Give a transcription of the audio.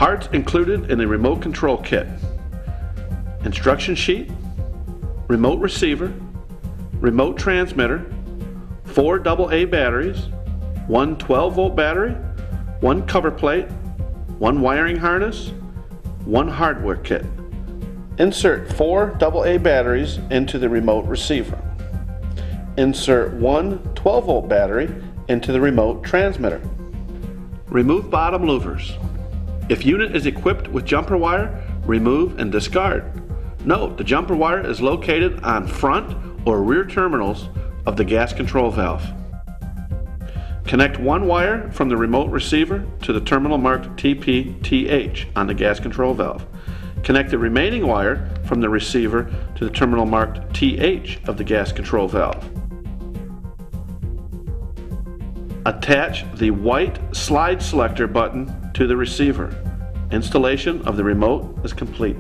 Parts included in the remote control kit: instruction sheet, remote receiver, remote transmitter, 4 AA batteries, 1 12-volt battery, 1 cover plate, 1 wiring harness, 1 hardware kit. Insert 4 AA batteries into the remote receiver. Insert 1 12-volt battery into the remote transmitter. Remove bottom louvers. If unit is equipped with jumper wire, remove and discard. Note, the jumper wire is located on front or rear terminals of the gas control valve. Connect 1 wire from the remote receiver to the terminal marked TP/TH on the gas control valve. Connect the remaining wire from the receiver to the terminal marked TH of the gas control valve. Attach the white slide selector button to the receiver. Installation of the remote is complete.